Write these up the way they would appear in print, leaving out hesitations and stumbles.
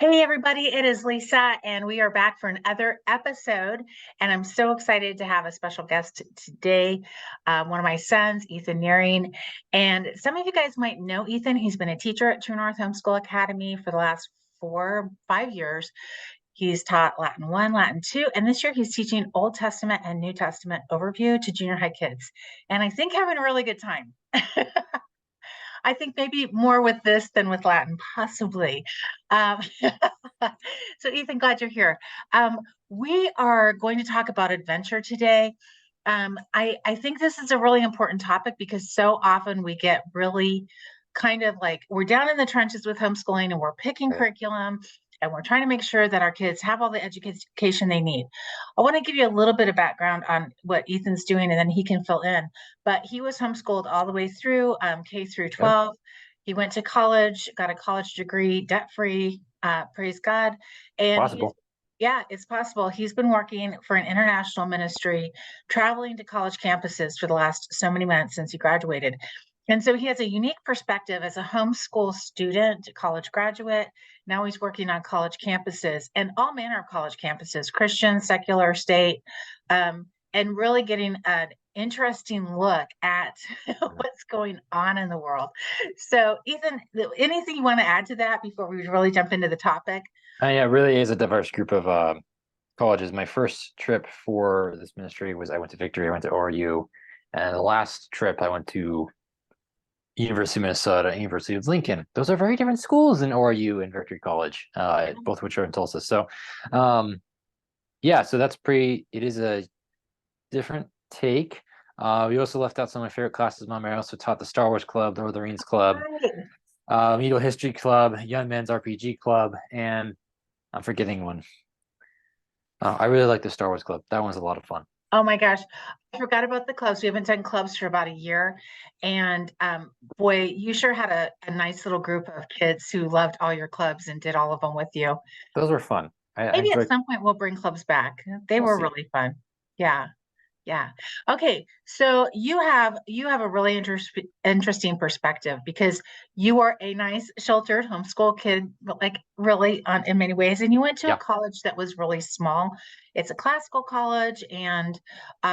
Hey, everybody, it is Lisa, and we are back for another episode. And I'm so excited to have a special guest today, one of my sons, Ethan Nehring. And some of you guys might know Ethan. He's been a teacher at True North Homeschool Academy for the last 5 years. He's taught Latin 1, Latin 2, and this year he's teaching Old Testament and New Testament overview to junior high kids. And I think having a really good time. I think maybe more with this than with Latin, possibly. Um, so, Ethan, glad you're here. We are going to talk about adventure today. I think this is a really important topic because so often we get really kind of like we're down in the trenches with homeschooling and we're picking Right. curriculum and we're trying to make sure that our kids have all the education they need. I want to give you a little bit of background on what Ethan's doing and then he can fill in. But he was homeschooled all the way through K through Yep. 12. He went to college, got a college degree, debt free, praise God. And Possible. yeah, it's possible. He's been working for an international ministry, traveling to college campuses for the last so many months since he graduated. And so he has a unique perspective as a homeschool student, college graduate. Now he's working on college campuses and all manner of college campuses, Christian, secular, state, and really getting an interesting look at what's going on in the world. So, Ethan, anything you want to add to that before we really jump into the topic? Yeah, it really is a diverse group of colleges. My first trip for this ministry was I went to Victory, I went to ORU, and the last trip I went to University of Minnesota, University of Lincoln. Those are very different schools than ORU and Victory College, both of which are in Tulsa. So, yeah, so it is a different take. We also left out some of my favorite classes. Mom, I also taught the Star Wars Club, the Lord of the Rings Club, Right. Medieval History Club, Young Men's RPG Club, and I'm forgetting one. I really like the Star Wars Club. That one's a lot of fun. Oh my gosh, I forgot about the clubs. We haven't done clubs for about a year. And boy, you sure had a nice little group of kids who loved all your clubs and did all of them with you. Those were fun. I Maybe at enjoyed. some point we'll bring clubs back. They We'll were see. really fun. Yeah. Yeah. Okay. So you have a really interesting perspective because you are a nice sheltered homeschool kid, but like really in many ways, and you went to a Yeah. college that was really small. It's a classical college, and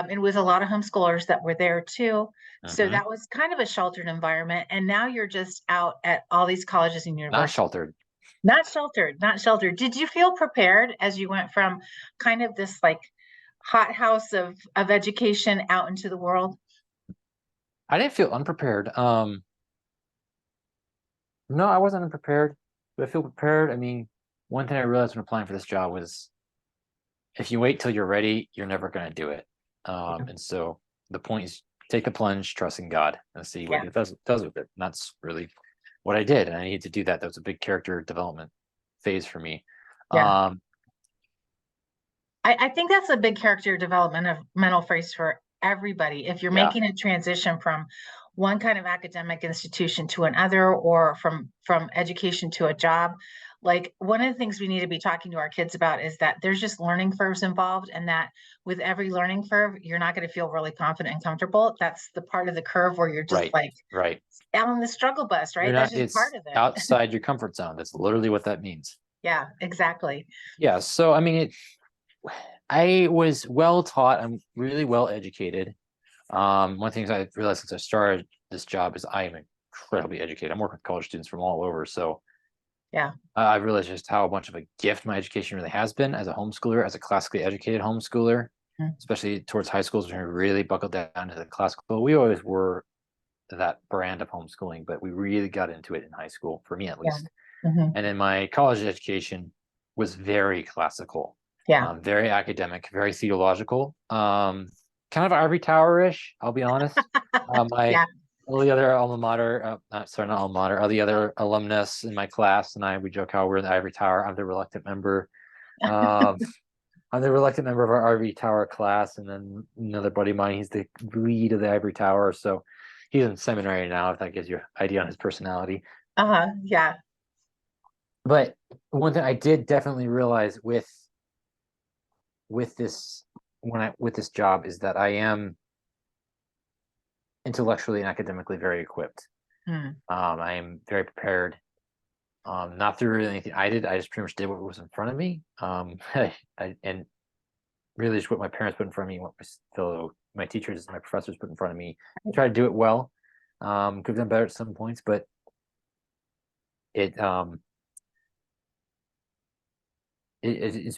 it was a lot of homeschoolers that were there too. So Hmm. that was kind of a sheltered environment. And now you're just out at all these colleges and Not universities. sheltered. Not sheltered, not sheltered. Did you feel prepared as you went from kind of this like hothouse of education out into the world? I didn't feel unprepared. No, I wasn't unprepared, but I feel prepared. I mean, one thing I realized when applying for this job was if you wait till you're ready, you're never going to do it. Yeah. And so the point is take the plunge, trust in God, and see what Yeah. it does with it. And that's really what I did, and I needed to do that. That was a big character development phase for me. Yeah. Um, I think that's a big character development of mental phrase for everybody. If you're yeah, making a transition from one kind of academic institution to another, or from education to a job, like one of the things we need to be talking to our kids about is that there's just learning curves involved, and that with every learning curve, you're not going to feel really confident and comfortable. That's the part of the curve where you're just right, like right. out on the struggle bus, You're right? That's not, just part it's of it. outside your comfort zone. That's literally what that means. Yeah, exactly. Yeah. So, I mean, I was well taught. I'm really well educated. One thing I realized since I started this job is I am incredibly educated. I'm working with college students from all over. So Yeah. I've realized just how much of a gift my education really has been as a homeschooler, as a classically educated homeschooler, Mm. especially towards high schools when we really buckled down to the classical. We always were that brand of homeschooling, but we really got into it in high school, for me at Yeah. least. Hmm. And then my college education was very classical, Yeah. very academic, very theological, kind of ivory tower-ish, I'll be honest. My Yeah. all the other alma mater, sorry, not alma mater, all the other alumnus in my class and I, we joke how we're in the ivory tower. I'm the reluctant member. Um, I'm the reluctant member of our ivory tower class, and then another buddy of mine, he's the lead of the ivory tower. So he's in seminary now, if that gives you an idea on his personality. Uh-huh. Yeah. But one thing I did definitely realize with this with this job is that I am intellectually and academically very equipped. Mm. I am very prepared. Not through really anything I did. I just pretty much did what was in front of me. And really just what my parents put in front of me, what my teachers, my professors put in front of me. I tried to do it well. Could have done better at some points, but it's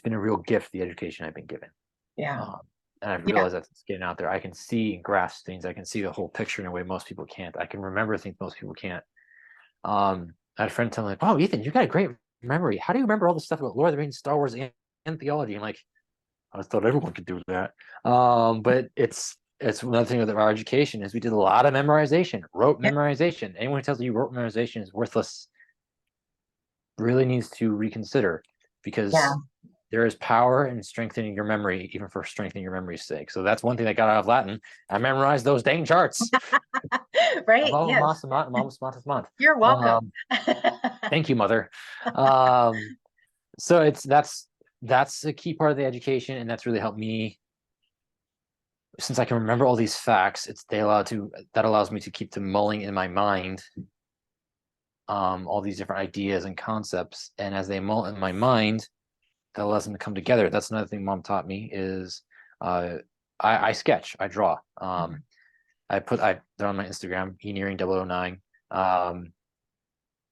been a real gift, the education I've been given. Yeah. And I've Yeah. realized that it's getting out there. I can see and grasp things. I can see the whole picture in a way most people can't. I can remember things most people can't. I had a friend tell me, like, "Oh, Ethan, you got a great memory. How do you remember all this stuff about Lord of the Rings, Star Wars, and theology?" I'm like, I thought everyone could do that. But it's another thing with our education is we did a lot of memorization, rote Yeah. memorization. Anyone who tells you rote memorization is worthless really needs to reconsider, because Yeah. there is power in strengthening your memory, even for strengthening your memory's sake. So that's one thing I got out of Latin. I memorized those dang charts. Right. Yes. You're welcome. Thank you, mother. So that's a key part of the education, and that's really helped me. Since I can remember all these facts, that allows me to keep them mulling in my mind, all these different ideas and concepts, and as they mull in my mind, that allows them to come together. That's another thing Mom taught me is I sketch, I draw. They're on my Instagram, Nehring 009.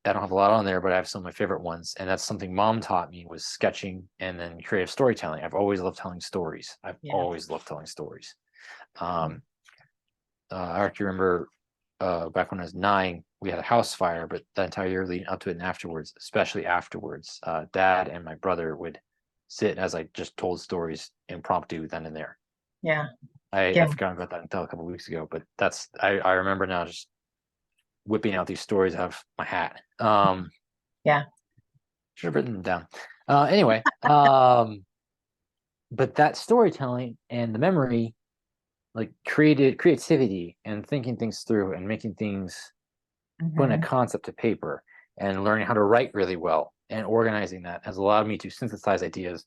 I don't have a lot on there, but I have some of my favorite ones, and that's something Mom taught me, was sketching and then creative storytelling. I've always loved telling stories. I actually remember back when I was 9, we had a house fire, but the entire year leading up to it and afterwards, especially afterwards, Dad and my brother would sit as I just told stories impromptu then and there. Yeah. I forgot about that until a couple of weeks ago, but I remember now just whipping out these stories out of my hat. Yeah. Should have written them down. Anyway, but that storytelling and the memory, like creativity and thinking things through and making things, putting a concept to paper and learning how to write really well and organizing that has allowed me to synthesize ideas,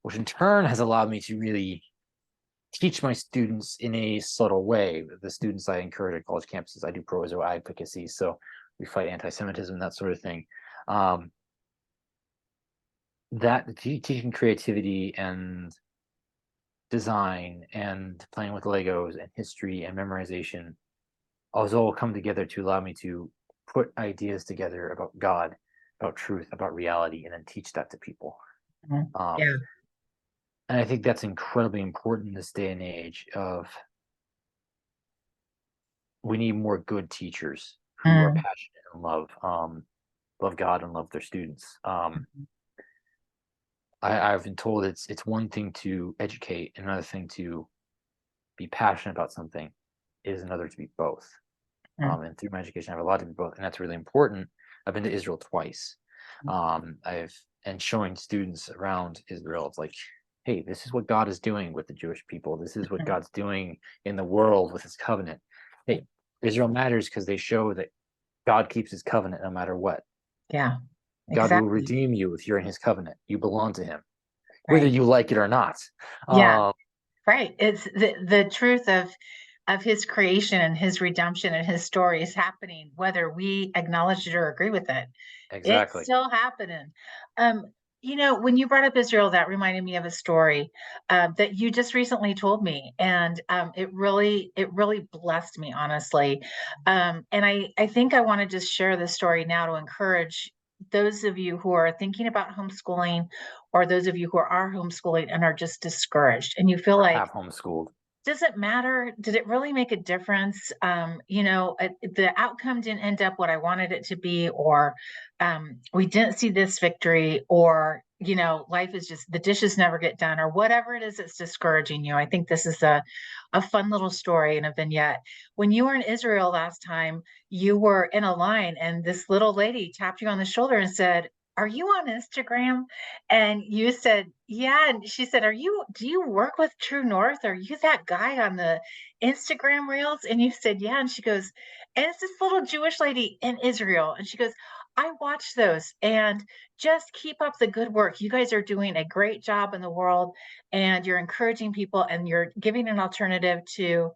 which in turn has allowed me to really teach my students in a subtle way. The students I encourage at college campuses, I do pro-Israel advocacy, so we fight anti-Semitism, that sort of thing. That teaching creativity and design and playing with Legos and history and memorization all come together to allow me to put ideas together about God, about truth, about reality, and then teach that to people. Yeah. And I think that's incredibly important in this day and age of, we need more good teachers who are passionate and love God and love their students. I've been told it's one thing to educate, another thing to be passionate about something, is another to be both. And through my education, I have a lot to be both, and that's really important. I've been to Israel twice. And showing students around Israel, it's like, hey, this is what God is doing with the Jewish people. This is what God's doing in the world with his covenant. Hey, Israel matters because they show that God keeps his covenant no matter what. Yeah. God will Exactly. redeem you if you're in his covenant. You belong to him, whether you like it or not. Yeah. Right. It's the truth of his creation and his redemption and his story is happening, whether we acknowledge it or agree with it. It's Exactly. still happening. When you brought up Israel, that reminded me of a story that you just recently told me, and it really blessed me, honestly. And I think I want to just share this story now to encourage those of you who are thinking about homeschooling, or those of you who are homeschooling and are just discouraged, and you feel Or like, half homeschooled. does it matter? Did it really make a difference? The outcome didn't end up what I wanted it to be, or we didn't see this victory, or life is just, the dishes never get done, or whatever it is that's discouraging you. I think this is a fun little story and a vignette. When you were in Israel last time, you were in a line, and this little lady tapped you on the shoulder and said, "Are you on Instagram?" And you said, "Yeah." And she said, do you work with True North? Are you that guy on the Instagram reels? And you said, "Yeah." And she goes, "And it's this little Jewish lady in Israel." And she goes, "I watch those, and just keep up the good work. You guys are doing a great job in the world, and you're encouraging people, and you're giving an alternative to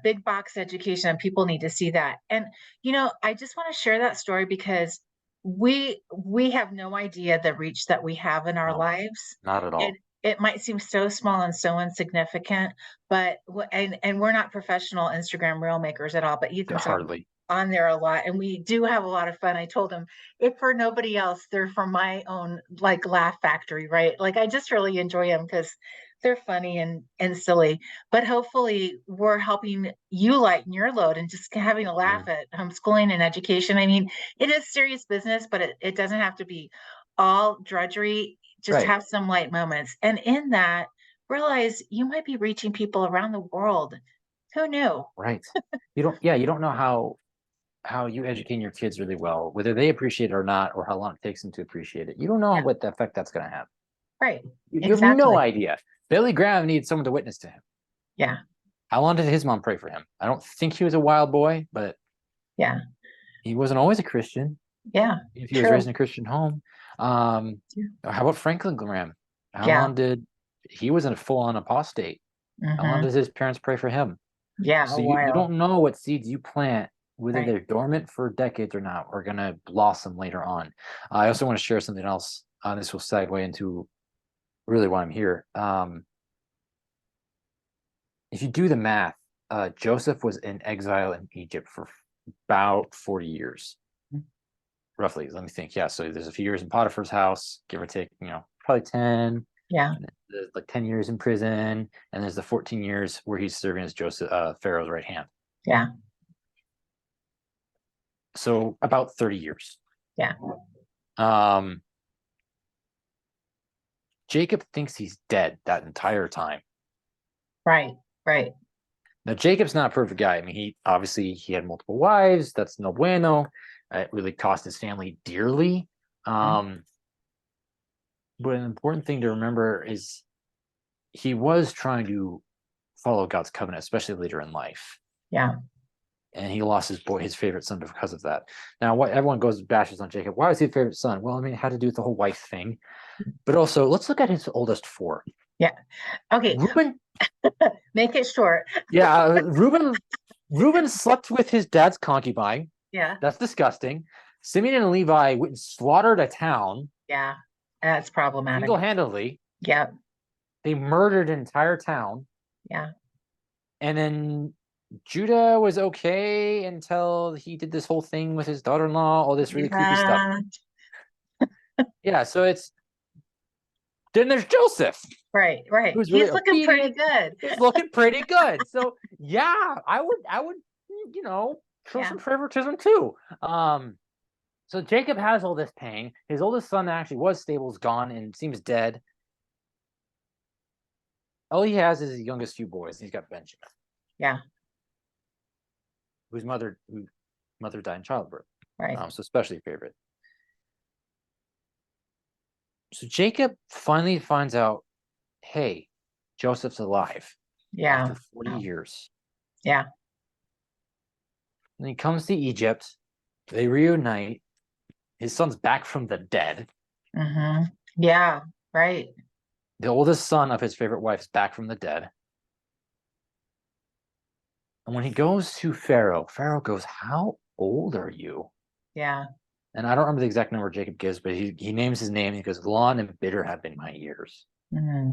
big box education, and people need to see that." And, I just want to share that story because we have no idea the reach that we have in our No, lives. not at It all. it might seem so small and so insignificant, but and we're not professional Instagram reel makers at all, but Ethan's Hardly. on there a lot, and we do have a lot of fun. I told him, if for nobody else, they're for my own like laugh factory, right? Like I just really enjoy them because they're funny and silly. But hopefully, we're helping you lighten your load and just having a laugh Mhm. at homeschooling and education. I mean, it is serious business, but it doesn't have to be all drudgery. Just Right, have some light moments, and in that, realize you might be reaching people around the world. Who knew? right. You don't know how you educate your kids really well, whether they appreciate it or not, or how long it takes them to appreciate it. You don't know Yeah, what the effect that's going to have. right. You have no Exactly. idea. Billy Graham needs someone to witness to him. Yeah. How long did his mom pray for him? I don't think he was a wild boy, but Yeah. he wasn't always a Christian. Yeah. If he was raised True. in a Christian home. How about Franklin Graham? How Yeah. long did he wasn't a full-on apostate? How long Hmm. did his parents pray for him? Yeah. A So you while. don't know what seeds you plant, whether Right. they're dormant for decades or not, are going to blossom later on. I also want to share something else. This will segue into really why I'm here. If you do the math, Joseph was in exile in Egypt for about 40 years, roughly. Let me think. Yeah, so there's a few years in Potiphar's house, give or take, probably 10. Yeah. And there's like 10 years in prison, and there's the 14 years where he's serving as Joseph, Pharaoh's right hand. Yeah. So about 30 years. Yeah. Um, Jacob thinks he's dead that entire time. Right. Right. Now, Jacob's not a perfect guy. I mean, he had multiple wives. That's no bueno. It really cost his family dearly. Mhm. But an important thing to remember is he was trying to follow God's covenant, especially later in life. Yeah. And he lost his favorite son because of that. Now, what everyone goes bashes on Jacob. Why was he a favorite son? Well, I mean, it had to do with the whole wife thing. But also, let's look at his oldest four. Yeah. Okay. Reuben, Make it short. yeah, Reuben slept with his dad's concubine. Yeah. That's disgusting. Simeon and Levi went and slaughtered a town Yeah. That's problematic. single-handedly. Yeah. They murdered an entire town. Yeah. And then Judah was okay until he did this whole thing with his daughter-in-law, all this really creepy stuff. Yeah. Yeah, so then there's Joseph, Right. Right. who's really He's looking pretty obedient. good. He's looking pretty good. So yeah, I would, show Yeah. some favoritism too. So Jacob has all this pain. His oldest son that actually was stable is gone and seems dead. All he has is his youngest few boys. He's got Benjamin, Yeah. whose mother died in childbirth. Right. So especially a favorite. So Jacob finally finds out, hey, Joseph's alive Yeah. after 40 years. Yeah. And he comes to Egypt. They reunite. His son's back from the dead. Hmm. Yeah. Right. The oldest son of his favorite wife is back from the dead. And when he goes to Pharaoh, Pharaoh goes, how old are you? Yeah. And I don't remember the exact number Jacob gives, but he names his name. He goes, long and bitter have been my years. Hmm.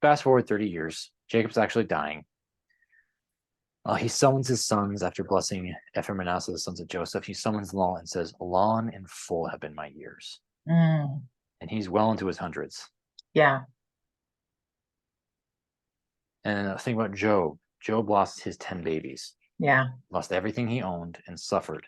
Fast forward 30 years. Jacob's actually dying. He summons his sons after blessing Ephraim and Manasseh, the sons of Joseph. He summons them all and says, long and full have been my years. Mm. And he's well into his hundreds. Yeah. And think about Job. Job lost his 10 babies, Yeah. lost everything he owned, and suffered.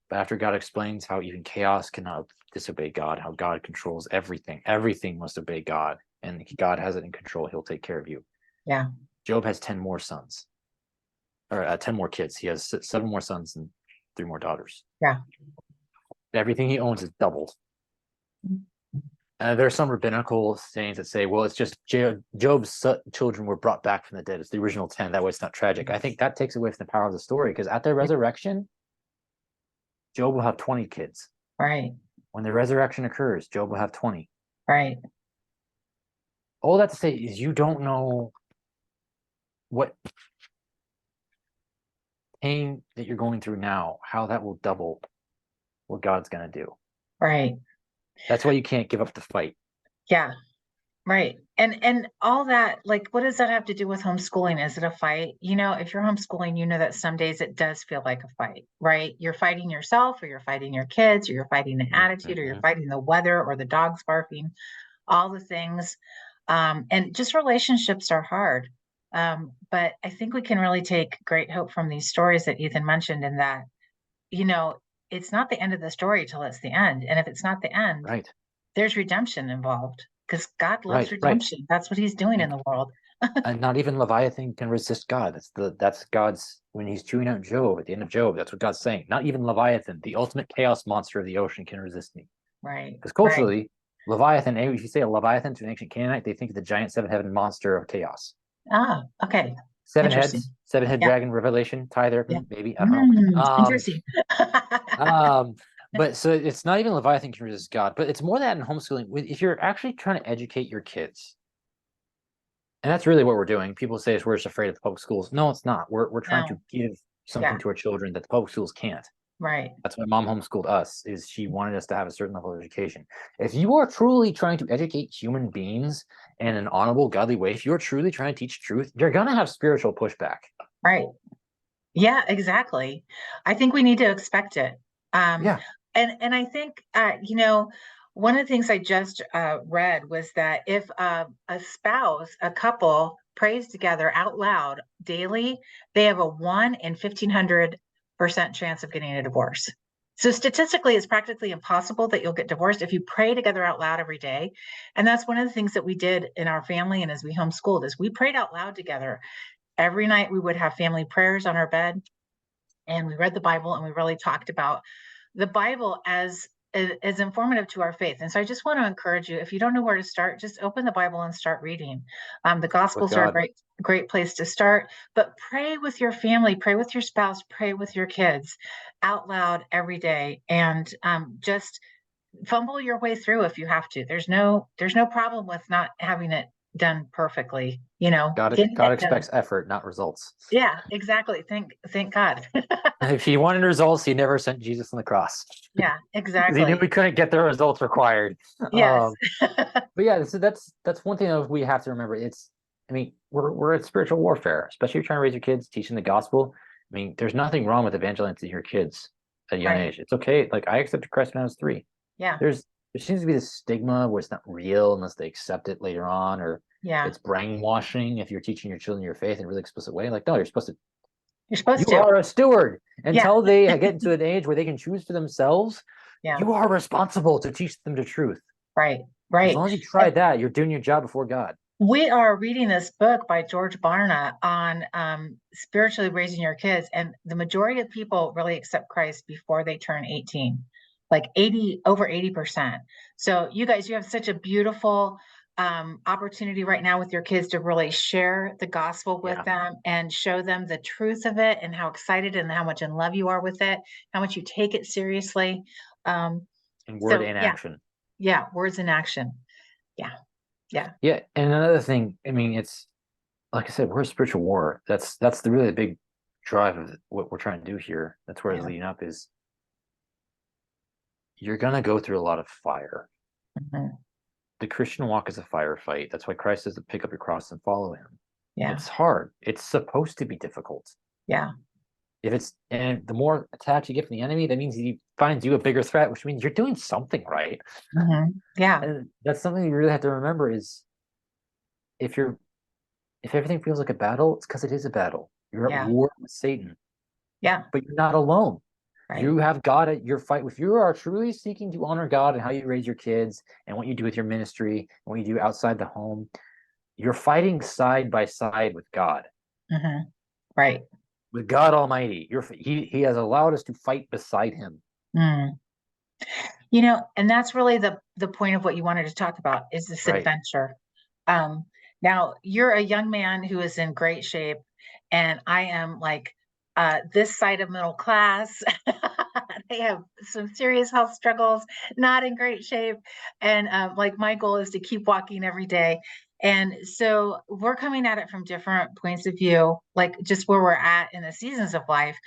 But after God explains how even chaos cannot disobey God, how God controls everything, everything must obey God, and God has it in control. He'll take care of you. Yeah. Job has 10 more sons, or 10 more kids. He has 7 more sons and 3 more daughters. Yeah. Everything he owns is doubled. There are some rabbinical sayings that say, well, it's just Job's children were brought back from the dead. It's the original 10. That way it's not tragic. I think that takes away from the power of the story, because at their resurrection, Job will have 20 kids. Right. When the resurrection occurs, Job will have 20. Right. All that to say is you don't know what pain that you're going through now, how that will double what God's going to do. Right. That's why you can't give up the fight. Yeah. Right. And all that, like, what does that have to do with homeschooling? Is it a fight? If you're homeschooling, you know that some days it does feel like a fight, right? You're fighting yourself, or you're fighting your kids, or you're fighting the attitude, or you're Mm-hmm. fighting the weather, or the dogs barking, all the things. And just relationships are hard. But I think we can really take great hope from these stories that Ethan mentioned, in that, you know, it's not the end of the story till it's the end. And if it's not the end, Right. there's redemption involved, because God loves Right. redemption. That's what he's doing in And, the world. and not even Leviathan can resist God. That's God's, when he's chewing out Job at the end of Job. That's what God's saying. Not even Leviathan, the ultimate chaos monster of the ocean, can resist me. Right. Because Right. culturally, Leviathan, if you say a Leviathan to an ancient Canaanite, they think of the giant seven-headed monster of chaos. Ah, okay. Seven Interesting. heads, seven-head Yeah. dragon revelation, tie there, Yeah. maybe, I don't know. Interesting. Um, but so it's not even Leviathan can resist God, but it's more that in homeschooling, if you're actually trying to educate your kids, and that's really what we're doing. People say we're just afraid of the public schools. No, it's not. We're trying to No. give Yeah. something to our children that the public schools can't. Right. That's why mom homeschooled us, is she wanted us to have a certain level of education. If you are truly trying to educate human beings in an honorable, godly way, if you're truly trying to teach truth, you're gonna have spiritual pushback. Right. Yeah, exactly. I think we need to expect it. Um, Yeah. and I think, one of the things I just read was that if a spouse, a couple prays together out loud daily, they have a 1 in 1,500% chance of getting a divorce. So statistically, it's practically impossible that you'll get divorced if you pray together out loud every day. And that's one of the things that we did in our family, and as we homeschooled, is we prayed out loud together. Every night we would have family prayers on our bed, and we read the Bible, and we really talked about the Bible as informative to our faith. And so I just want to encourage you, if you don't know where to start, just open the Bible and start reading. The With Gospels are a God. great place to start, but pray with your family, pray with your spouse, pray with your kids out loud every day, and just fumble your way through if you have to. There's no problem with not having it done perfectly, getting God it done. expects effort, not results. Yeah, exactly. Thank God. If he wanted results, he never sent Jesus on the cross. Yeah, Because he knew exactly. we couldn't get the results required. Yes. But yeah, so that's one thing that we have to remember. I mean, we're at spiritual warfare, especially if you're trying to raise your kids, teaching the gospel. I mean, there's nothing wrong with evangelizing your kids at a young Right. age. It's okay. Like, I accepted Christ when I was 3. Yeah. There seems to be this stigma where it's not real unless they accept it later on, or Yeah. it's brainwashing if you're teaching your children your faith in a really explicit way. Like, no, You're you supposed to. are a steward Yeah. until they get into an age where they can choose for themselves. Yeah. You are responsible to teach them the truth. Right. As Right. long as you And try that, you're doing your job before God. we are reading this book by George Barna on spiritually raising your kids. And the majority of people really accept Christ before they turn 18, like over 80%. So you guys, you have such a beautiful opportunity right now with your kids to really share the gospel with Yeah. them and show them the truth of it, and how excited and how much in love you are with it, how much you take it seriously. Um, In word so and yeah, action. yeah, words in action. Yeah, yeah, Yeah. And another thing, I mean, it's like I said, we're a spiritual war. That's the really big drive of what we're trying to do here. That's where it's yeah. leading up, is you're gonna go through a lot of fire. Mhm. The Christian walk is a firefight. That's why Christ says to pick up your cross and follow him. Yeah, It's hard. It's supposed to be difficult. yeah. If it's, and the more attacks you get from the enemy, that means he finds you a bigger threat, which means you're doing something right. Yeah, And that's something you really have to remember, is if you're if everything feels like a battle, it's because it is a battle. You're at yeah, war with Satan, yeah, but you're not alone. right. You have God at your fight. If you are truly seeking to honor God and how you raise your kids and what you do with your ministry and what you do outside the home, you're fighting side by side hmm Right. with God Almighty. He has allowed us to fight beside him. Mm. And that's really the point of what you wanted to talk about, is this Right. adventure. Um, Now you're a young man who is in great shape, and I am like this side of middle class. I have some serious health struggles, not in great shape, and like my goal is to keep walking every day. And so we're coming at it from different points of view, like just where we're at in the seasons of life.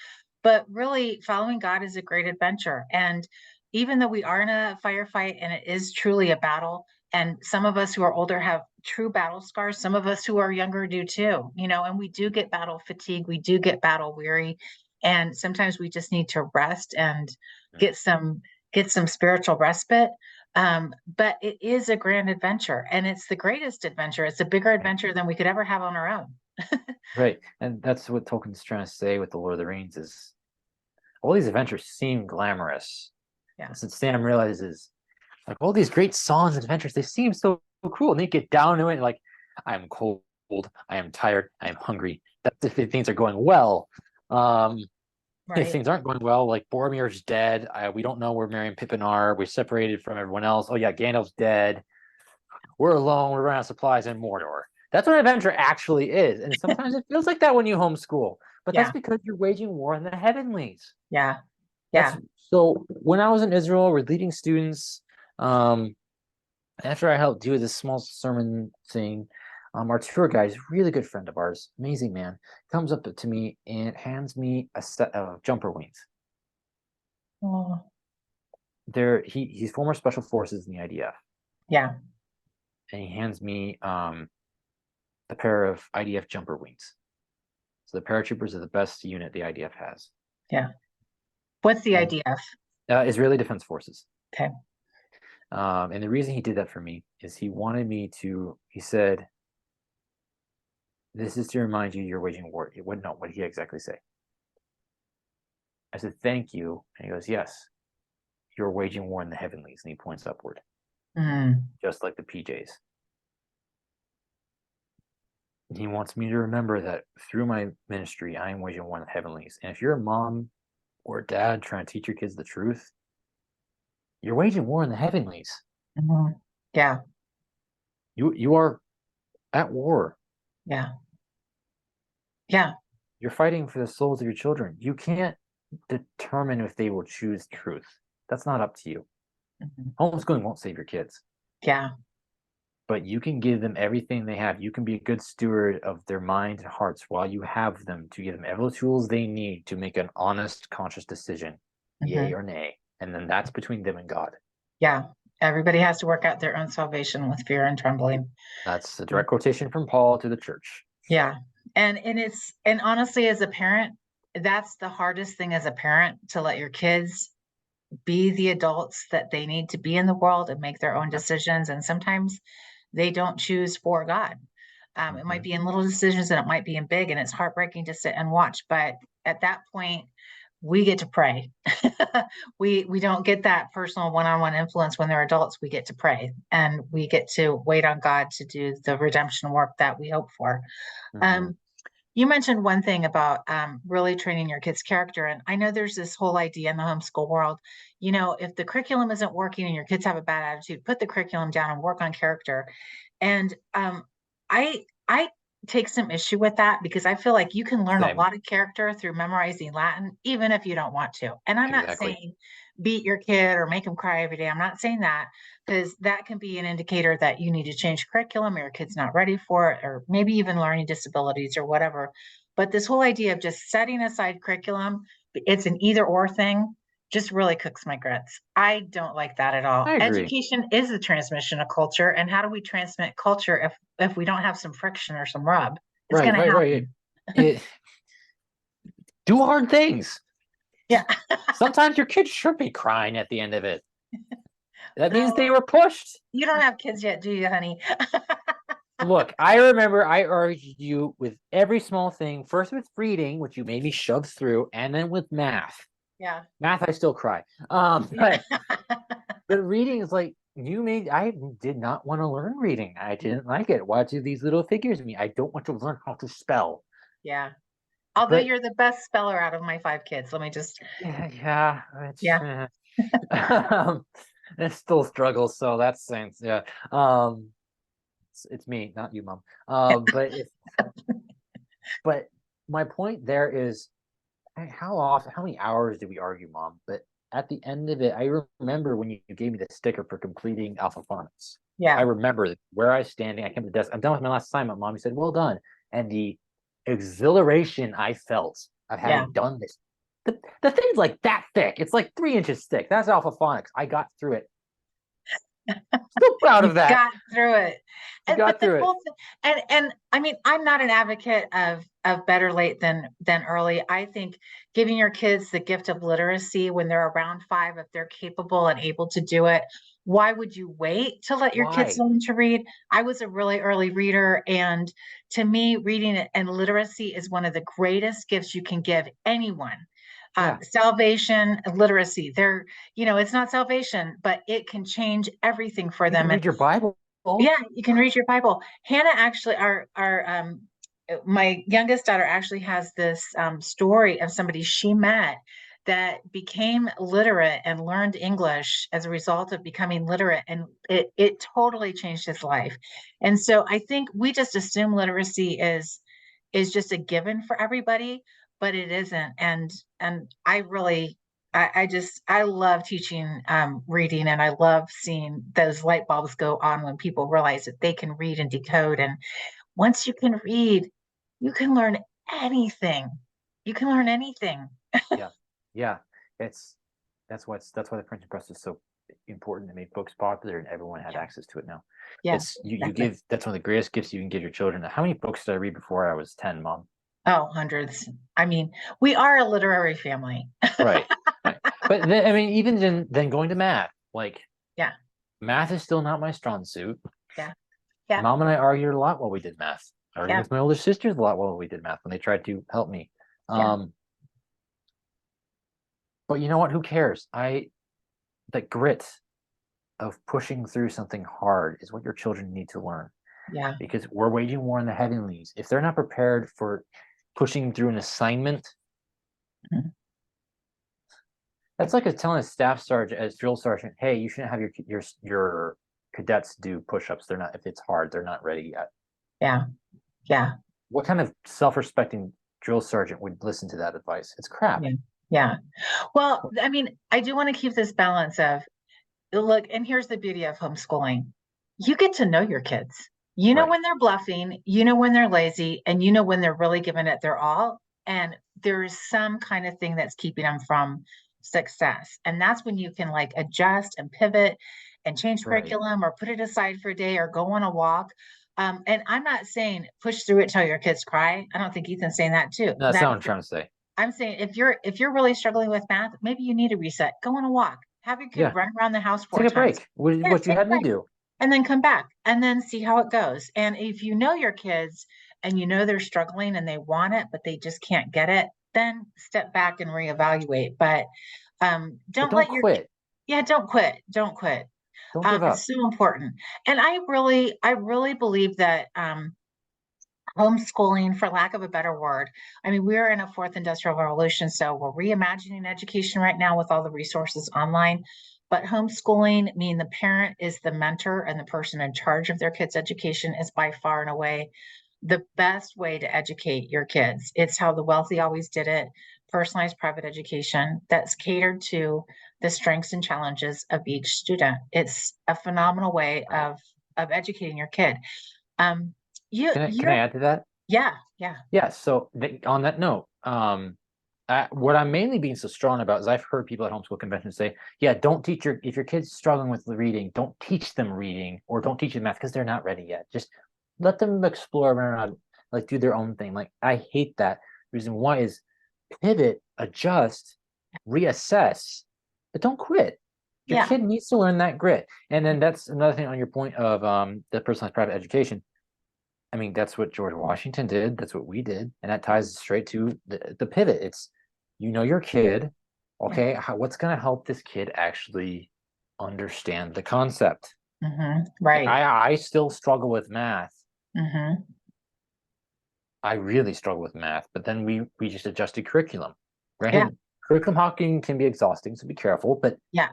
But really, following God is a great adventure. And even though we are in a firefight and it is truly a battle, and some of us who are older have true battle scars, some of us who are younger do too, and we do get battle fatigue, we do get battle weary. And sometimes we just need to rest and Mm. get some get some spiritual respite. But it is a grand adventure and it's the greatest adventure. It's a bigger Right. adventure than we could ever have on our own. Right. And that's what Tolkien's trying to say with the Lord of the Rings is all these adventures seem glamorous. Yeah. Since Sam realizes like all these great songs and adventures, they seem so cool. And they get down to it like, I'm cold, I am tired, I am hungry. That's if things are going well. Um, if Right. things aren't going well, like Boromir's dead, we don't know where Merry and Pippin are. We're separated from everyone else. Oh yeah, Gandalf's dead. We're alone. We're running out of supplies in Mordor. That's what an adventure actually is. And sometimes it feels like that when you homeschool, but that's Yeah. because you're waging war in the heavenlies. Yeah. That's Yeah. so when I was in Israel, we're leading students. Um, After I helped do this small sermon thing, our tour guide, is a really good friend of ours, amazing man, comes up to me and hands me a set of jumper wings. Oh, He's former special forces in the IDF, yeah. and he hands me a pair of IDF jumper wings. So the paratroopers are the best unit the IDF has. Yeah. What's the And IDF? Israeli Defense Forces. Okay. And the reason he did that for me is he wanted me to. He said, "This is to remind you you're waging war." It wouldn't know what he exactly say. I said, "Thank you," and he goes, "Yes, you're waging war in the heavenlies." And he points upward, Mm. just like the PJs. And he wants me to remember that through my ministry, I am waging war in the heavenlies. And if you're a mom or a dad trying to teach your kids the truth, you're waging war in the heavenlies. Mhm. Yeah. You are at war. Yeah. Yeah. You're fighting for the souls of your children. You can't determine if they will choose truth. That's not up to you. Mhm. Homeschooling won't save your kids, Yeah. but you can give them everything they have. You can be a good steward of their mind and hearts while you have them to give them every tools they need to make an honest, conscious decision, yay Mhm. or nay. And then that's between them and God. Yeah. Everybody has to work out their own salvation with fear and trembling. That's a direct quotation from Paul to the church. Yeah. And honestly, as a parent, that's the hardest thing as a parent, to let your kids be the adults that they need to be in the world and make their own decisions. And sometimes they don't choose for God. It might Mm-hmm. be in little decisions and it might be in big, and it's heartbreaking to sit and watch. But at that point, we get to pray. We don't get that personal one-on-one influence when they're adults. We get to pray and we get to wait on God to do the redemption work that we hope for. Mm-hmm. Um, you mentioned one thing about really training your kids' character. And I know there's this whole idea in the homeschool world, if the curriculum isn't working and your kids have a bad attitude, put the curriculum down and work on character. And I take some issue with that because I feel like you can learn a Same. lot of character through memorizing Latin, even if you don't want to. And I'm not Exactly. saying beat your kid or make them cry every day. I'm not saying that, because that can be an indicator that you need to change curriculum or your kid's not ready for it, or maybe even learning disabilities or whatever. But this whole idea of just setting aside curriculum, it's an either or thing, just really cooks my grits. I don't like that at all. I agree. Education is the transmission of culture, and how do we transmit culture if we don't have some friction or some rub? It's Right, going to right, right. happen. It do hard things. Yeah. Sometimes your kids should be crying at the end of it. That means they Oh, were pushed. you don't have kids yet, do you, honey? Look, I remember I urged you with every small thing, first with reading, which you made me shove through, and then with math. Yeah. Math, I still cry. Yeah. But reading is like I did not want to learn reading. I didn't like it. Why do these little figures me? I don't want to learn how to spell. Yeah. Although But you're the best speller out of my 5 kids, let me just, yeah, yeah. um, it still struggles. So that's sense. Yeah. Um, it's me, not you, mom. But my point there is how many hours do we argue, mom? But at the end of it, I remember when you gave me the sticker for completing alphaphonics. I Yeah. remember where I was standing. I came to the desk. I'm done with my last assignment. Mommy said, "Well done." And the exhilaration I felt of Yeah. having done this. The thing's like that thick. It's like 3 inches thick. That's alphaphonics. I got through it. So proud You of that. got through it. You And but got the through it. cool thing, and I mean, I'm not an advocate of better late than early. I think giving your kids the gift of literacy when they're around 5, if they're capable and able to do it, why would you wait to let your kids Why? learn to read? I was a really early reader, and to me, reading and literacy is one of the greatest gifts you can give anyone. Yeah. Salvation, literacy, it's not salvation, but it can change everything for You can them. And read your Bible. yeah, you can read your Bible. Hannah actually, our my youngest daughter actually has this story of somebody she met that became literate and learned English as a result of becoming literate, and it totally changed his life. And so I think we just assume literacy is just a given for everybody, but it isn't. And I really I love teaching reading, and I love seeing those light bulbs go on when people realize that they can read and decode. And once you can read, you can learn anything. You can learn anything. Yeah. Yeah. It's that's why the printing press is so important. It made books popular and everyone had Yeah, access to it now. yeah, It's you exactly. give that's one of the greatest gifts you can give your children. How many books did I read before I was 10, Mom? Oh, hundreds. I mean, we are a literary family. Right. Right. But then, I mean, even then going to math, like Yeah, math is still not my strong suit. yeah, yeah, Mom and I argued a lot while we did math. I argued yeah, with my older sisters a lot while we did math when they tried to help me. yeah, Um, but you know what? Who cares? The grit of pushing through something hard is what your children need to learn yeah, because we're waging war in the heavenlies. If they're not prepared for pushing through an assignment, mhm, that's like telling a staff sergeant as drill sergeant, "Hey, you shouldn't have your cadets do push-ups. They're not if it's hard, they're not ready yet." yeah, yeah, What kind of self-respecting drill sergeant would listen to that advice? It's crap. yeah, yeah. Well, I mean, I do want to keep this balance of look, and here's the beauty of homeschooling. You get to know your kids. You know Right. when they're bluffing, you know when they're lazy, and you know when they're really giving it their all. And there is some kind of thing that's keeping them from success. And that's when you can like adjust and pivot and change Right. curriculum or put it aside for a day or go on a walk. And I'm not saying push through it till your kids cry. I don't think Ethan's saying that too. No, that's not what I'm trying to say. I'm saying if you're really struggling with math, maybe you need a reset. Go on a walk. Have your kid Yeah. run around the house four Take a times. break. What, Yeah, what you take a had me break do. and then come back and then see how it goes. And if you know your kids and you know they're struggling and they want it, but they just can't get it, then step back and reevaluate. But But don't don't let your quit. yeah, don't quit. Don't quit. Don't give up. It's so important. And I really believe that homeschooling, for lack of a better word. I mean, we're in a fourth industrial revolution, so we're reimagining education right now with all the resources online. But homeschooling, meaning the parent is the mentor and the person in charge of their kids' education, is by far and away the best way to educate your kids. It's how the wealthy always did it, personalized private education that's catered to the strengths and challenges of each student. It's a phenomenal way Right. of educating your kid. Um, you Can I you're add to that? yeah, yeah, Yeah. So on that note, what I'm mainly being so strong about is I've heard people at homeschool conventions say, "Yeah, don't teach if your kid's struggling with the reading, don't teach them reading or don't teach them math because they're not ready yet. Just let them explore, run around, like do their own thing." Like I hate that. Reason why is pivot, adjust, reassess, but don't quit. Your yeah, kid needs to learn that grit. And then that's another thing on your point of the personalized private education. I mean, that's what George Washington did. That's what we did. And that ties straight to the pivot. It's, your kid, yeah. okay, what's going to help this kid actually understand the concept? Right. I still struggle with math. Hmm. I really struggle with math, but then we just adjusted curriculum. Yeah, Granted, curriculum hopping can be exhausting, so be careful, but yeah,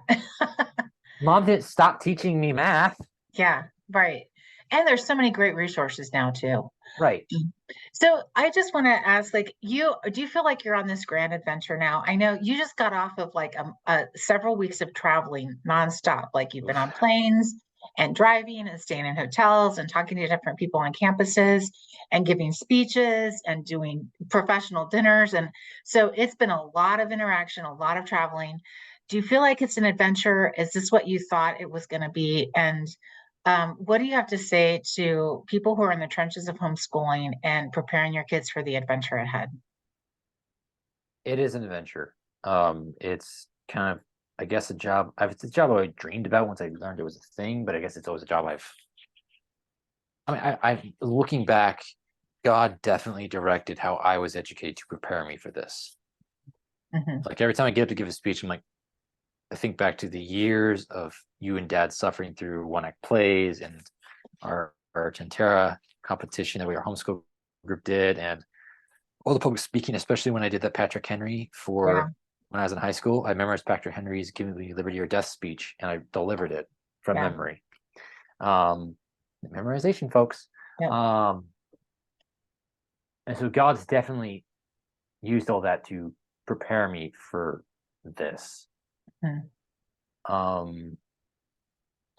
mom didn't stop teaching me math. yeah, right. And there's so many great resources now too. Right. So I just want to ask, like, do you feel like you're on this grand adventure now? I know you just got off of like several weeks of traveling nonstop. Like you've been on Oof. planes and driving and staying in hotels and talking to different people on campuses and giving speeches and doing professional dinners. And so it's been a lot of interaction, a lot of traveling. Do you feel like it's an adventure? Is this what you thought it was going to be? And what do you have to say to people who are in the trenches of homeschooling and preparing your kids for the adventure ahead? It is an adventure. It's kind of, I guess, it's a job I dreamed about once I learned it was a thing, but I guess it's always a job I looking back, God definitely directed how I was educated to prepare me for this. Hmm. Like every time I get up to give a speech, I'm like, I think back to the years of you and Dad suffering through one act plays and our Tentera competition that our homeschool group did, and all the public speaking, especially when I did that Patrick Henry Yeah, for when I was in high school. I memorized Patrick Henry's "Give Me Liberty or Death" speech, and I delivered it from yeah, memory. Um, Memorization, folks. yeah. Um, and so God's definitely used all that to prepare me for this. Mhm. Um,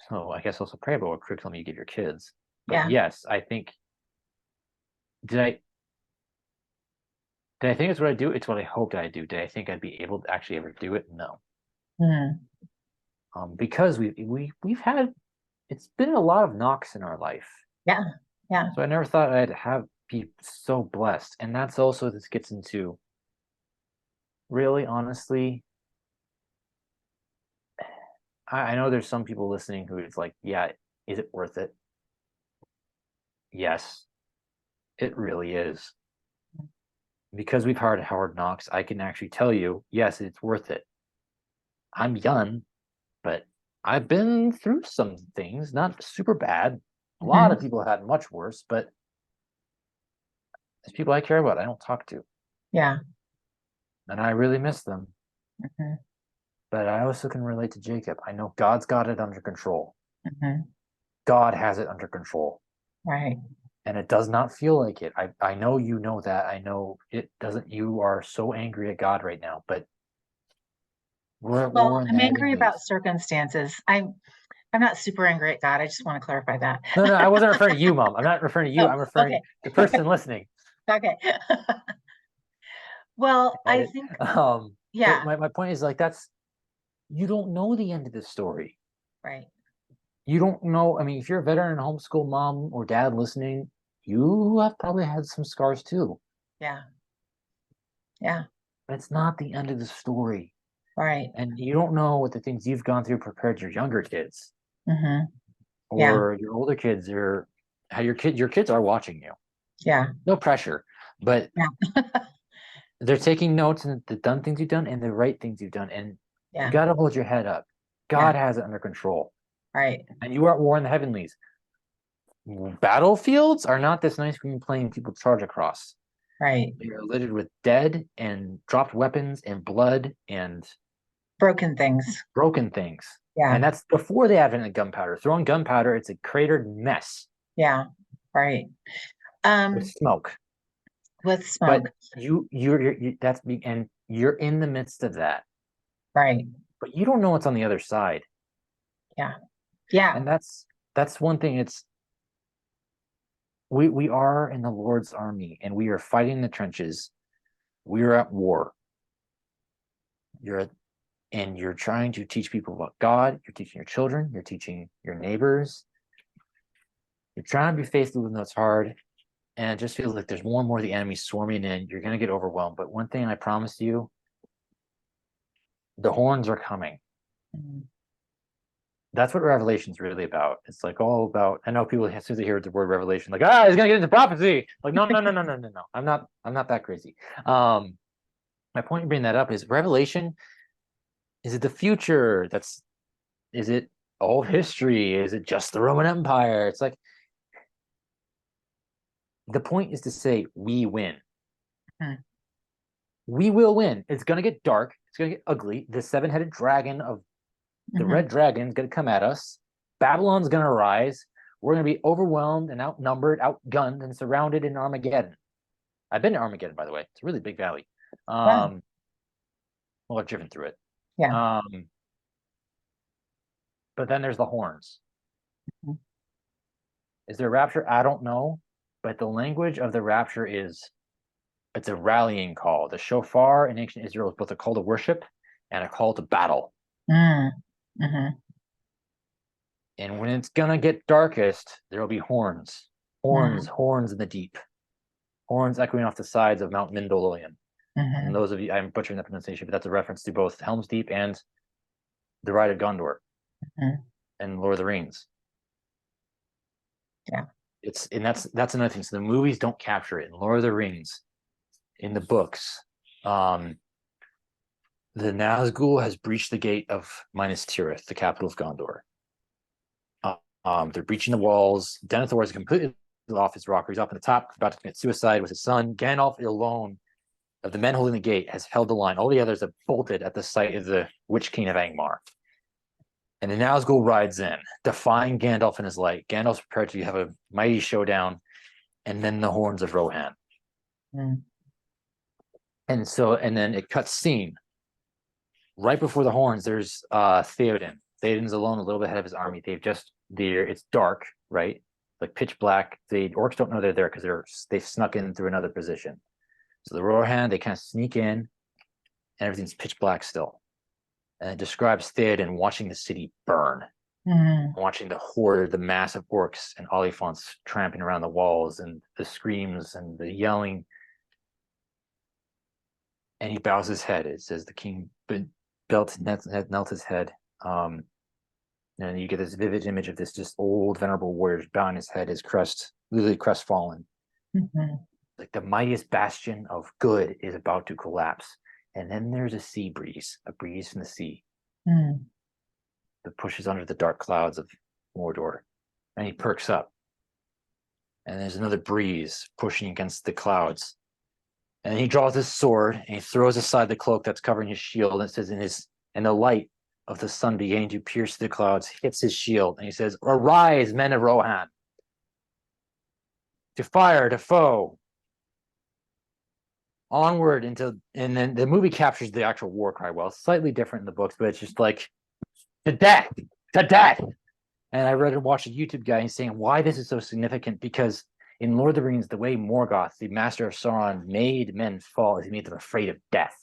so I guess also pray about what curriculum you give your kids. But Yeah. yes, I think did I did I think it's what I do? It's what I hoped I'd do. Did I think I'd be able to actually ever do it? No. Mhm. Because we've had it's been a lot of knocks in our life. Yeah, yeah. So I never thought I'd have be so blessed. And that's also this gets into really honestly, I know there's some people listening who it's like, yeah, is it worth it? Yes, it really is. Because we've had hard knocks, I can actually tell you, yes, it's worth it. I'm young, but I've been through some things, not super bad. A lot Hmm. of people had much worse, but there's people I care about I don't talk to, Yeah. and I really miss them. Hmm. But I also can relate to Jacob. I know God's got it under control. Hmm. God has it under control. Right. And it does not feel like it. I know you know that. I know it doesn't. You are so angry at God right now, but we're at Well, war in the I'm angry heavenlies. about circumstances. I'm not super angry at God. I just want to clarify that. No, no, I wasn't referring to you, Mom. I'm not referring to you. Oh, I'm referring okay. to the person listening. Okay. Well, Got I it. think, But yeah, my point is like that's you don't know the end of the story. right. You don't know. I mean, if you're a veteran homeschool mom or dad listening, you have probably had some scars too. Yeah. Yeah. But it's not the end of the story. Right. And you don't know what the things you've gone through prepared your younger kids Hmm. Yeah. or your older kids or how your kids are watching you. Yeah. No pressure, but Yeah. they're taking notes and the done things you've done and the right things you've done. And you Yeah. got to hold your head up. Yeah. God has it under control. Right. And you are at war in the heavenlies. Battlefields are not this nice green plane people charge across. Right. They are littered with dead and dropped weapons and blood and Broken things. broken things. Yeah. And that's before the advent of gunpowder. Throwing gunpowder, it's a cratered mess Yeah. Right. with Um, smoke. with But smoke. that's and you're in the midst of that. Right. But you don't know what's on the other side. Yeah. Yeah. And that's one thing. It's we are in the Lord's army and we are fighting the trenches. We are at war. You're and you're trying to teach people about God. You're teaching your children. You're teaching your neighbors. You're trying to be faithful when it's hard. And it just feels like there's more and more of the enemy swarming in. You're going to get overwhelmed. But one thing I promise you, the horns are coming. Mhm. That's what Revelation's really about. It's like all about. I know people as soon as they hear the word Revelation, like, he's gonna get into prophecy. Like, no, no, no, no, no, no, no. I'm not that crazy. My point in bringing that up is Revelation. Is it the future? Is it all of history? Is it just the Roman Empire? It's like the point is to say we win. Mhm. We will win. It's gonna get dark. It's gonna get ugly. The seven-headed dragon of the Mhm. red dragon is gonna come at us. Babylon's gonna rise. We're going to be overwhelmed and outnumbered, outgunned, and surrounded in Armageddon. I've been to Armageddon, by the way. It's a really big valley. Wow. Well, I've driven through it. Yeah. But then there's the horns. Mhm. Is there a rapture? I don't know. But the language of the rapture it's a rallying call. The shofar in ancient Israel is both a call to worship and a call to battle. Mm. Mm-hmm. And when it's going to get darkest, there will be horns. Horns in the deep. Horns echoing off the sides of Mount Mindolorian. Mm-hmm. And those of you, I'm butchering that pronunciation, but that's a reference to both Helm's Deep and the Ride of Gondor Mm-hmm. and Lord of the Rings. Yeah. That's another thing. So the movies don't capture it. In Lord of the Rings, in the books, the Nazgul has breached the gate of Minas Tirith, the capital of Gondor. They're breaching the walls. Denethor is completely off his rocker. He's up in the top, about to commit suicide with his son. Gandalf alone of the men holding the gate has held the line. All the others have bolted at the sight of the Witch King of Angmar. And the Nazgul rides in, defying Gandalf and his light. Gandalf's prepared to have a mighty showdown, and then the horns of Rohan. Mm. And then it cuts scene. Right before the horns, there's Theoden. Theoden's alone, a little bit ahead of his army. It's dark, right? Like pitch black. The orcs don't know they're there because they've snuck in through another position. So the Rohan, they kind of sneak in, and everything's pitch black still. And it describes Theoden watching the city burn, watching the horde, the massive orcs and Oliphants tramping around the walls, and the screams and the yelling. And he bows his head. It says the king knelt his head. And you get this vivid image of this just old venerable warrior bowing his head, his crest, literally crestfallen. Mm-hmm. Like the mightiest bastion of good is about to collapse. And then there's a sea breeze, a breeze from the sea that pushes under the dark clouds of Mordor. And he perks up. And there's another breeze pushing against the clouds. And he draws his sword and he throws aside the cloak that's covering his shield. And it says, and the light of the sun beginning to pierce the clouds hits his shield. And he says, "Arise, men of Rohan, to fire, to foe, onward and then the movie captures the actual war cry well. It's slightly different in the books, but it's just like, to death, to death." And I read and watched a YouTube guy, he's saying why this is so significant, because in Lord of the Rings, the way Morgoth, the master of Sauron, made men fall is he made them afraid of death.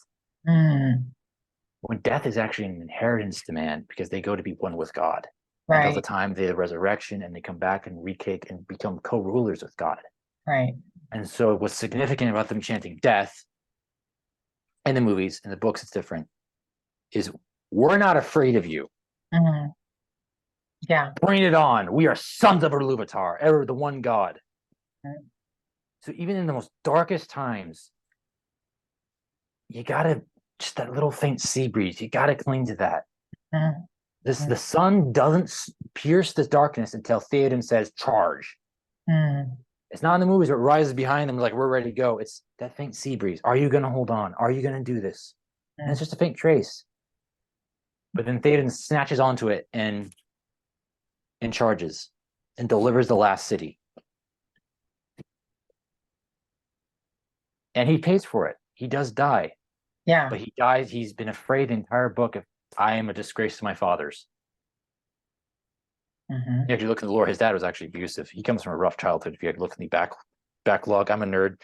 When death is actually an inheritance to man, because they go to be one with God. Right. Until the time of the resurrection, and they come back and recake and become co-rulers with God. Right. And so what's significant about them chanting death in the movies, in the books it's different, is we're not afraid of you. Yeah. Bring it on. We are sons of Iluvatar, ever the one God. So even in the most darkest times, you gotta, just that little faint sea breeze, you gotta cling to that. The sun doesn't pierce the darkness until Theoden says charge. It's not in the movies where it rises behind them like we're ready to go. It's that faint sea breeze. Are you gonna hold on? Are you gonna do this? And it's just a faint trace. But then Theoden snatches onto it and charges and delivers the last city. And he pays for it. He does die. Yeah. But he dies. He's been afraid the entire book of, I am a disgrace to my fathers. If you look at the lore, his dad was actually abusive. He comes from a rough childhood. If you look in the backlog, I'm a nerd.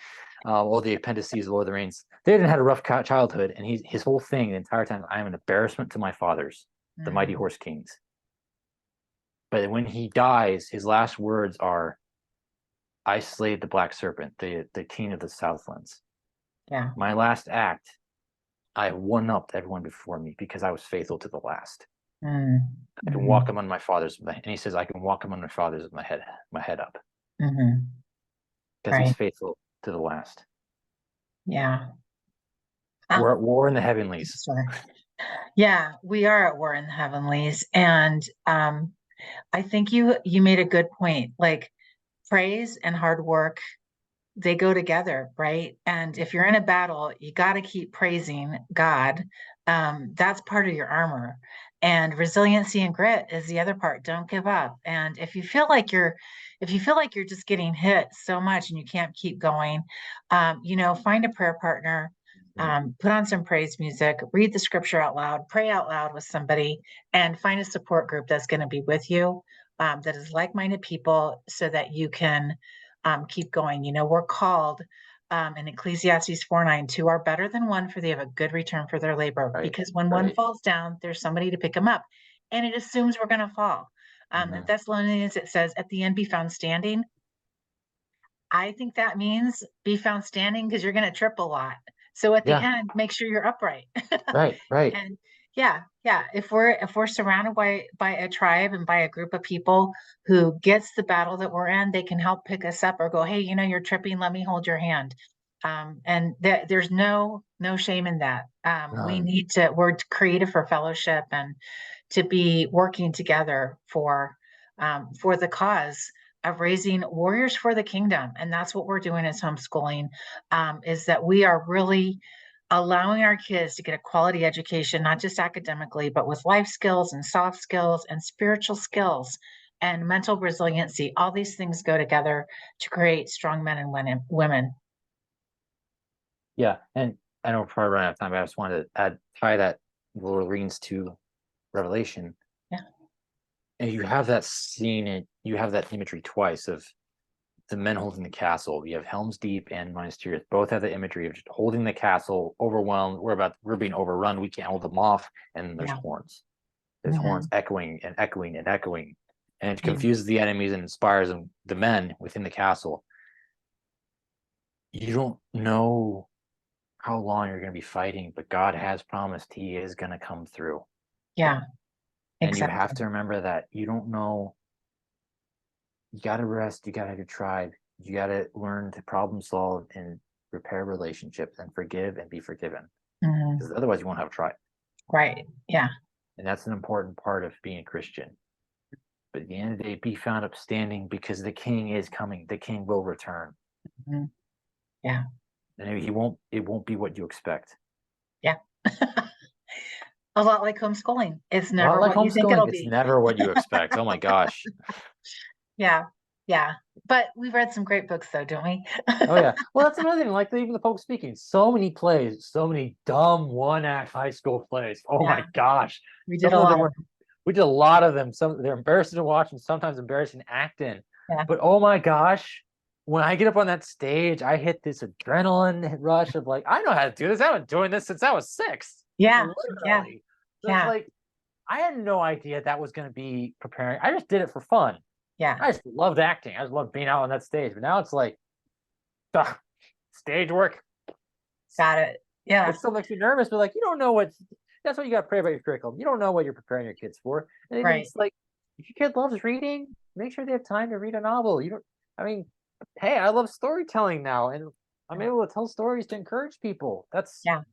All the appendices of Lord of the Rings. They didn't have a rough childhood, and his whole thing the entire time, I am an embarrassment to my fathers, the mighty horse kings. But when he dies, his last words are, I slayed the black serpent, the king of the Southlands. Yeah. My last act, I one upped everyone before me because I was faithful to the last. I can walk among my fathers, and he says, I can walk among my fathers with my head up. Because he's faithful to the last. Yeah. We're at war in the heavenlies. Yeah, we are at war in the heavenlies. And I think you made a good point. Like, praise and hard work, they go together, right? And if you're in a battle, you got to keep praising God. That's part of your armor. And resiliency and grit is the other part. Don't give up. And if you feel like you're just getting hit so much and you can't keep going, find a prayer partner, Mhm. put on some praise music, read the scripture out loud, pray out loud with somebody, and find a support group that's going to be with you, that is like-minded people, so that you can keep going. We're called in Ecclesiastes 4:9, two are better than one, for they have a good return for their labor. Right, Because when one right. falls down, there's somebody to pick them up, and it assumes we're going to fall. In Mhm. Thessalonians, it says, "At the end, be found standing." I think that means be found standing because you're going to trip a lot. So at the Yeah, end, make sure you're upright. right, right. And yeah, if we're surrounded by a tribe and by a group of people who gets the battle that we're in, they can help pick us up or go, hey, you're tripping, let me hold your hand. And there's no shame in that. Um, We're created for fellowship and to be working together for the cause of raising warriors for the kingdom. And that's what we're doing as homeschooling, is that we are really allowing our kids to get a quality education, not just academically, but with life skills and soft skills and spiritual skills and mental resiliency. All these things go together to create strong men and women. yeah, and I know we're probably running out of time, but I just wanted to tie that Lord of the Rings to Revelation. Yeah. And you have that scene, and you have that imagery twice of the men holding the castle. You have Helm's Deep and Minas Tirith both have the imagery of just holding the castle, overwhelmed. We're being overrun. We can't hold them off. And then there's Yeah. horns. There's horns Hmm. echoing and echoing and echoing, and it Yeah. confuses the enemies and inspires them, the men within the castle. You don't know how long you're going to be fighting, but God has promised He is going to come through. Yeah. And you have Exactly. to remember that you don't know. You got to rest. You got to have your tribe. You got to learn to problem solve and repair relationships and forgive and be forgiven. Hmm. Because otherwise, you won't have a tribe. Right. Yeah. And that's an important part of being a Christian. But at the end of the day, be found upstanding because the king is coming. The king will return. Mhm. Yeah. And it won't be what you expect. Yeah. A lot like homeschooling. It's A lot never like what you think homeschooling, it'll it's be. never what you expect. Oh my gosh. Yeah. Yeah. But we've read some great books though, don't we? Oh yeah. Well, that's another thing. Like even the folk speaking, so many plays, so many dumb one-act high school plays. Oh Yeah. my gosh. We did Some a of lot them of were we did a lot of them. Some they're embarrassing to watch and sometimes embarrassing to act in. yeah. But oh my gosh, when I get up on that stage, I hit this adrenaline rush of like, I know how to do this. I've been doing this since I was 6. Like Yeah. Yeah. literally. So it's Yeah. like I had no idea that was going to be preparing. I just did it for fun. Yeah. I just loved acting. I just loved being out on that stage. But now it's like, ugh, stage work. Got it. It Yeah. still makes me nervous, but like you don't know what. That's what you got to pray about your curriculum. You don't know what you're preparing your kids for. And even Right. it's like, if your kid loves reading, make sure they have time to read a novel. You don't. I mean, hey, I love storytelling now, and I'm Yeah. able to tell stories to encourage people. That's Yeah.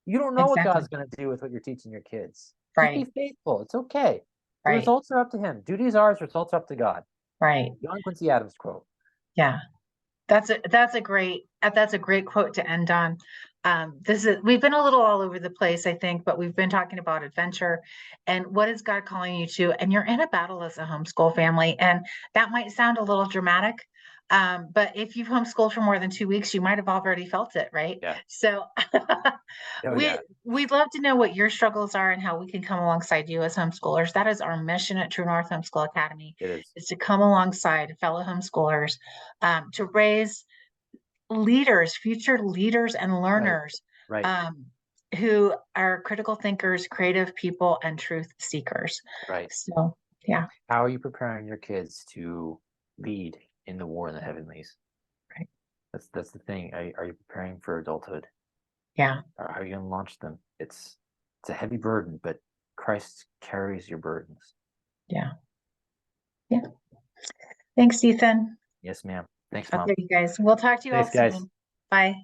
you don't know what Exactly. God's going to do with what you're teaching your kids. Just be Right. faithful. It's okay. The Right. results are up to Him. Duties are ours. Results are up to God. Right. John Quincy Adams quote. Yeah. That's a great quote to end on. We've been a little all over the place, I think, but we've been talking about adventure and what is God calling you to, and you're in a battle as a homeschool family, and that might sound a little dramatic, but if you've homeschooled for more than 2 weeks, you might have already felt it, right? Yeah. So Oh we yeah. we'd love to know what your struggles are and how we can come alongside you as homeschoolers. That is our mission at True North Homeschool Academy, It is. is to come alongside fellow homeschoolers, to raise leaders, future leaders and Right. learners, Right. um, who are critical thinkers, creative people, and truth seekers. Right. So, yeah, How are you preparing your kids to lead in the war in the heavenlies? right. That's the thing. Are you preparing for adulthood? Yeah, Or how are you going to launch them? It's a heavy burden, but Christ carries your burdens. yeah, yeah. Thanks, Ethan. Yes, ma'am. Thanks, Mom. Okay, you guys. We'll talk to you all Thanks, guys. soon. Bye.